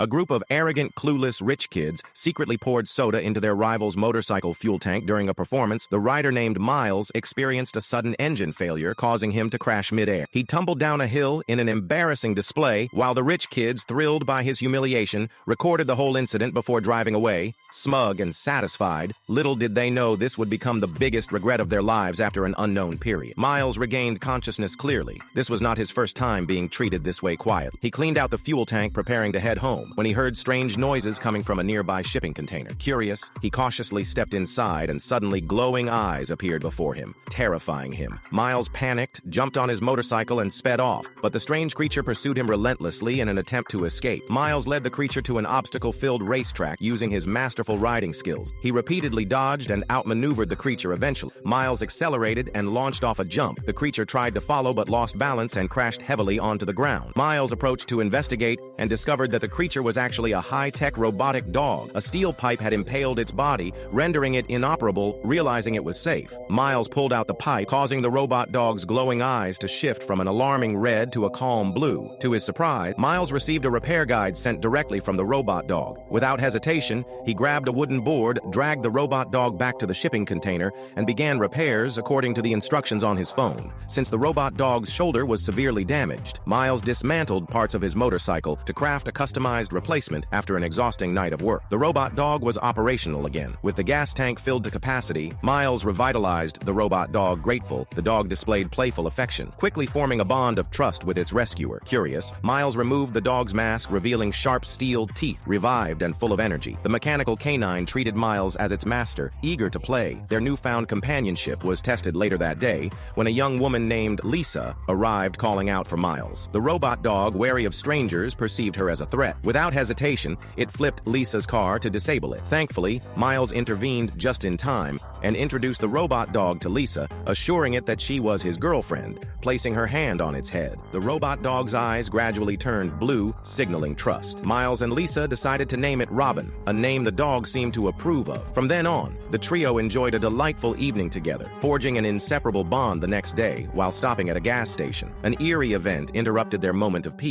A group of arrogant, clueless rich kids secretly poured soda into their rival's motorcycle fuel tank during a performance. The rider named Miles experienced a sudden engine failure, causing him to crash midair. He tumbled down a hill in an embarrassing display, while the rich kids, thrilled by his humiliation, recorded the whole incident before driving away. Smug and satisfied, little did they know this would become the biggest regret of their lives after an unknown period. Miles regained consciousness clearly. This was not his first time being treated this way quietly. He cleaned out the fuel tank, preparing to head home, when he heard strange noises coming from a nearby shipping container. Curious, he cautiously stepped inside, and suddenly glowing eyes appeared before him, terrifying him. Miles panicked, jumped on his motorcycle, and sped off, but the strange creature pursued him relentlessly in an attempt to escape. Miles led the creature to an obstacle-filled racetrack using his masterful riding skills. He repeatedly dodged and outmaneuvered the creature eventually. Miles accelerated and launched off a jump. The creature tried to follow but lost balance and crashed heavily onto the ground. Miles approached to investigate and discovered that the creature was actually a high-tech robotic dog. A steel pipe had impaled its body, rendering it inoperable. Realizing it was safe, Miles pulled out the pipe, causing the robot dog's glowing eyes to shift from an alarming red to a calm blue. To his surprise, Miles received a repair guide sent directly from the robot dog. Without hesitation, he grabbed a wooden board, dragged the robot dog back to the shipping container, and began repairs according to the instructions on his phone. Since the robot dog's shoulder was severely damaged, Miles dismantled parts of his motorcycle to craft a customized replacement after an exhausting night of work. The robot dog was operational again. With the gas tank filled to capacity, Miles revitalized the robot dog. Grateful, the dog displayed playful affection, quickly forming a bond of trust with its rescuer. Curious, Miles removed the dog's mask, revealing sharp steel teeth, revived and full of energy. The mechanical canine treated Miles as its master, eager to play. Their newfound companionship was tested later that day when a young woman named Lisa arrived calling out for Miles. The robot dog, wary of strangers, perceived her as a threat. Without hesitation, it flipped Lisa's car to disable it. Thankfully, Miles intervened just in time and introduced the robot dog to Lisa, assuring it that she was his girlfriend, placing her hand on its head. The robot dog's eyes gradually turned blue, signaling trust. Miles and Lisa decided to name it Robin, a name the dog seemed to approve of. From then on, the trio enjoyed a delightful evening together, forging an inseparable bond the next day while stopping at a gas station. An eerie event interrupted their moment of peace.